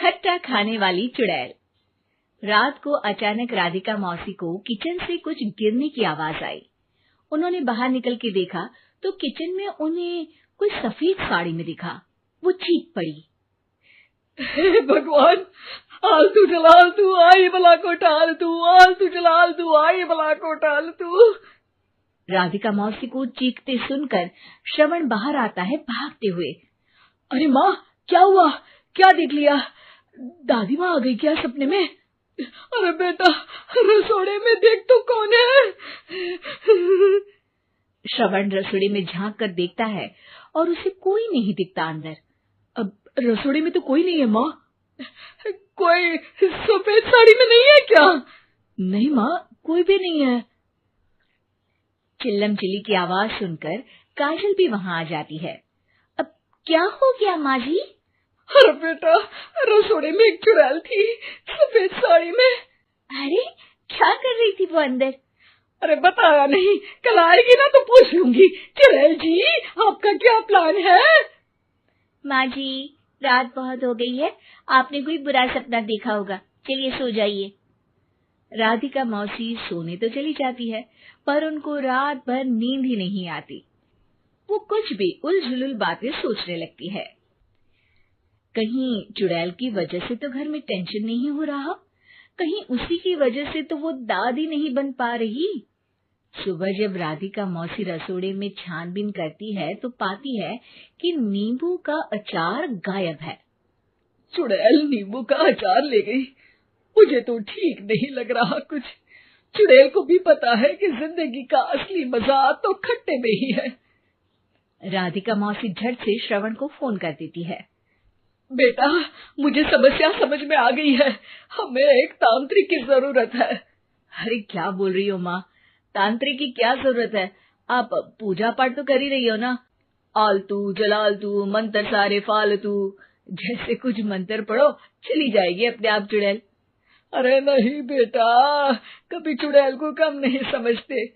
खट्टा खाने वाली चुड़ैल। रात को अचानक राधिका मौसी को किचन से कुछ गिरने की आवाज आई। उन्होंने बाहर निकल के देखा तो किचन में उन्हें कोई सफेद साड़ी में दिखा। वो चीख पड़ी, हे भगवान, आलतू जलाल तू आई भला को टाल तू, आलतू जलाल तू आई भला को टाल तू। राधिका मौसी को चीखते सुनकर श्रवण बाहर आता है भागते हुए। अरे माँ, क्या हुआ? क्या देख लिया? दादी माँ आ गई क्या सपने में? अरे बेटा, रसोड़े में देख तो कौन है? श्रवण रसोड़े में झांक कर देखता है और उसे कोई नहीं दिखता अंदर। अब रसोड़े में तो कोई नहीं है माँ। कोई सफेद साड़ी में नहीं है क्या? नहीं माँ, कोई भी नहीं है। चिल्लम चिल्ली की आवाज सुनकर काजल भी वहां आ जाती है। अब क्या हो गया माँ जी? अरे बेटा, रसोड़े में एक चुड़ैल थी सफेद साड़ी में। अरे क्या कर रही थी वो अंदर? अरे बताया नहीं, कल आएगी ना तो पूछ लूंगी। चुड़ैल जी, आपका क्या प्लान है? माँ जी, रात बहुत हो गई है, आपने कोई बुरा सपना देखा होगा, चलिए सो जाइए। राधिका मौसी सोने तो चली जाती है, पर उनको रात भर नींद ही नहीं आती। वो कुछ भी उलझुल बातें सोचने लगती है। कहीं चुड़ैल की वजह से तो घर में टेंशन नहीं हो रहा, कहीं उसी की वजह से तो वो दादी नहीं बन पा रही। सुबह जब राधिका मौसी रसोड़े में छानबीन करती है तो पाती है कि नींबू का अचार गायब है। चुड़ैल नींबू का अचार ले गई, मुझे तो ठीक नहीं लग रहा कुछ। चुड़ैल को भी पता है कि जिंदगी का असली मजा तो खट्टे में ही है। राधिका मौसी झट से श्रवण को फोन कर देती है। बेटा, मुझे समस्या समझ में आ गई है, हमें एक तांत्रिक की जरूरत है। अरे क्या बोल रही हो माँ, तांत्रिक की क्या जरूरत है? आप पूजा पाठ तो कर ही रही हो ना। आलतू जलालतू मंत्र सारे फालतू जैसे कुछ मंत्र पढ़ो, चली जाएगी अपने आप चुड़ैल। अरे नहीं बेटा, कभी चुड़ैल को कम नहीं समझते।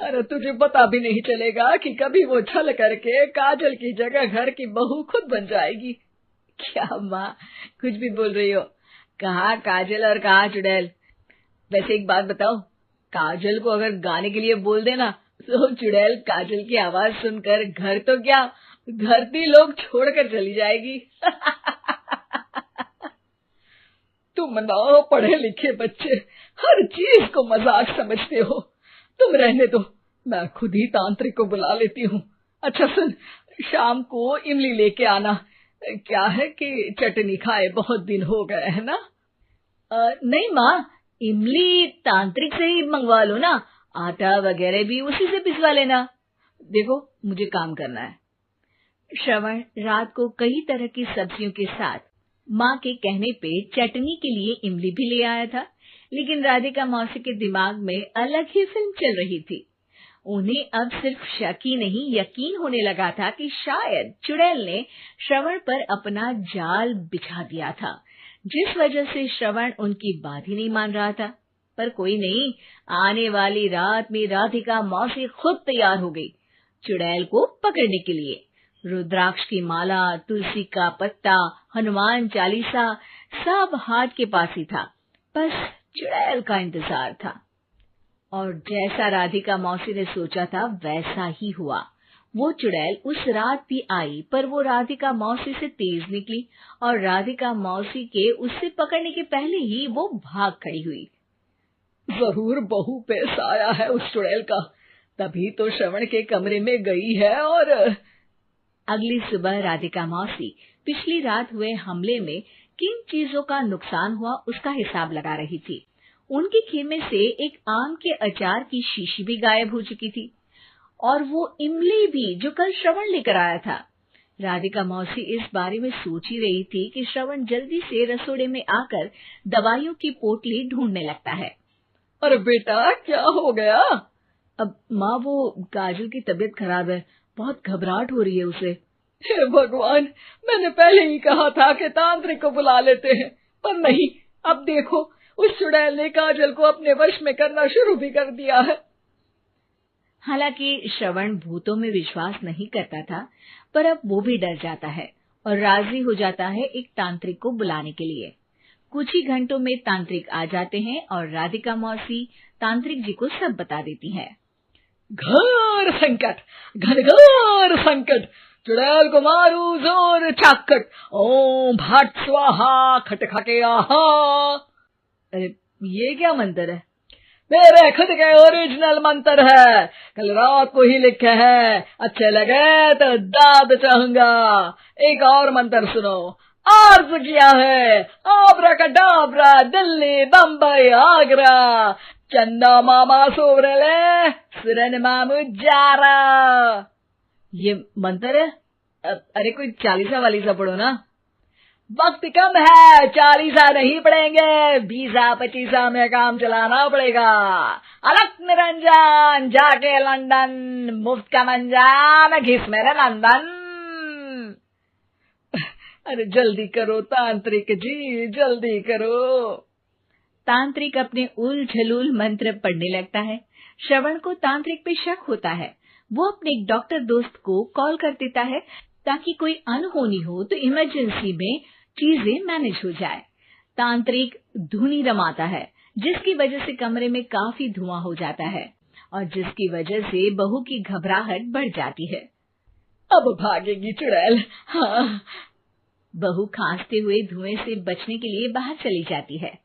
अरे तुझे पता भी नहीं चलेगा कि कभी वो छल करके काजल की जगह घर की बहू खुद बन जाएगी। क्या माँ, कुछ भी बोल रही हो? कहाँ काजल और कहाँ चुड़ैल। वैसे एक बात बताओ, काजल को अगर गाने के लिए बोल देना तो चुड़ैल काजल की आवाज सुनकर घर तो क्या, धरती लोग छोड़कर चली जाएगी। तुम ना पढ़े लिखे बच्चे हर चीज को मजाक समझते हो। तुम रहने दो, मैं खुद ही तांत्रिक को बुला लेती हूँ। अच्छा सुन, शाम को इमली लेके आना। क्या है कि चटनी खाए बहुत दिन हो गए है ना? नहीं माँ, इमली तांत्रिक से ही मंगवा लो ना, आटा वगैरह भी उसी से पिसवा लेना। देखो मुझे काम करना है। श्रवण रात को कई तरह की सब्जियों के साथ माँ के कहने पे चटनी के लिए इमली भी ले आया था, लेकिन राधिका मौसी के दिमाग में अलग ही फिल्म चल रही थी। उन्हें अब सिर्फ शक ही नहीं यकीन होने लगा था कि शायद चुड़ैल ने श्रवण पर अपना जाल बिछा दिया था, जिस वजह से श्रवण उनकी बात ही नहीं मान रहा था। पर कोई नहीं, आने वाली रात में राधिका मौसी खुद तैयार हो गई चुड़ैल को पकड़ने के लिए। रुद्राक्ष की माला, तुलसी का पत्ता, हनुमान चालीसा सब हाथ के पास ही था, बस चुड़ैल का इंतजार था। और जैसा राधिका मौसी ने सोचा था वैसा ही हुआ। वो चुड़ैल उस रात भी आई, पर वो राधिका मौसी से तेज निकली और राधिका मौसी के उससे पकड़ने के पहले ही वो भाग खड़ी हुई। जरूर बहू पे साया है उस चुड़ैल का, तभी तो श्रवण के कमरे में गई है। और अगली सुबह राधिका मौसी पिछली रात हुए हमले में किन चीजों का नुकसान हुआ उसका हिसाब लगा रही थी। उनके खेमे से एक आम के अचार की शीशी भी गायब हो चुकी थी और वो इमली भी जो कल श्रवण लेकर आया था। राधिका मौसी इस बारे में सोच ही रही थी कि श्रवण जल्दी से रसोड़े में आकर दवाइयों की पोटली ढूंढने लगता है। अरे बेटा, क्या हो गया? अब माँ, वो काजल की तबीयत खराब है, बहुत घबराहट हो रही है उसे। हे भगवान, मैंने पहले ही कहा था कि तांत्रिक को बुला लेते हैं, पर नहीं। अब देखो, उस चुड़ैल ने काजल को अपने वश में करना शुरू भी कर दिया है। हालांकि श्रवण भूतों में विश्वास नहीं करता था, पर अब वो भी डर जाता है और राजी हो जाता है एक तांत्रिक को बुलाने के लिए। कुछ ही घंटों में तांत्रिक आ जाते हैं और राधिका मौसी तांत्रिक जी को सब बता देती है। घोर संकट, घनघोर संकट, चुड़ैल को मारू जोर चाकट, ओम भट स्वाहा खटखटे आहा। अरे ये क्या मंत्र है? मेरे खुद के ओरिजिनल मंत्र है, कल रात को ही लिखे हैं, अच्छे लगे तो दाद चाहूंगा। एक और मंत्र सुनो, अर्ज किया है आब्राकडाब्रा, दिल्ली बम्बई आगरा, चंदा मामा सोवरले सुरन मामू जारा। ये मंत्र है? अरे कोई 40 वालीसा पढ़ो ना। वक्त कम है, 40 नहीं पड़ेंगे, 20-25 में काम चलाना पड़ेगा। अलग निरंजन जाके लंदन, मुफ्त का मंजान घिस मेरे नंदन। अरे जल्दी करो तांत्रिक जी, जल्दी करो। तांत्रिक अपने उल झलूल मंत्र पढ़ने लगता है। श्रवण को तांत्रिक पे शक होता है। वो अपने एक डॉक्टर दोस्त को कॉल कर देता है ताकि कोई अनहोनी हो तो इमरजेंसी में चीजें मैनेज हो जाए। तांत्रिक धुनी रमाता है, जिसकी वजह से कमरे में काफी धुआं हो जाता है और जिसकी वजह से बहू की घबराहट बढ़ जाती है। अब भागेगी चुड़ैल। हाँ। बहू खांसते हुए धुएं से बचने के लिए बाहर चली जाती है।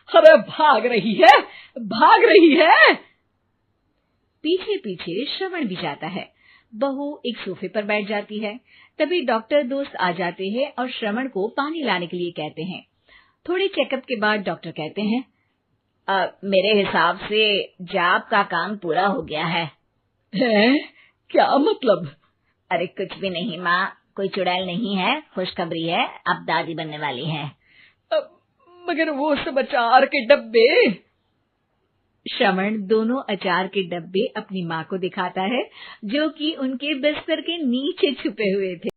अरे भाग रही है, भाग रही है। पीछे पीछे श्रवण भी जाता है। बहू एक सोफे पर बैठ जाती है। तभी डॉक्टर दोस्त आ जाते हैं और श्रवण को पानी लाने के लिए कहते हैं। थोड़े चेकअप के बाद डॉक्टर कहते हैं, मेरे हिसाब से जाप का काम पूरा हो गया है। क्या मतलब? अरे कुछ भी नहीं माँ, कोई चुड़ैल नहीं है, खुशखबरी है, अब दादी बनने वाली है। मगर वो सब अचार के डब्बे। श्रवण दोनों अचार के डब्बे अपनी माँ को दिखाता है, जो कि उनके बिस्तर के नीचे छुपे हुए थे।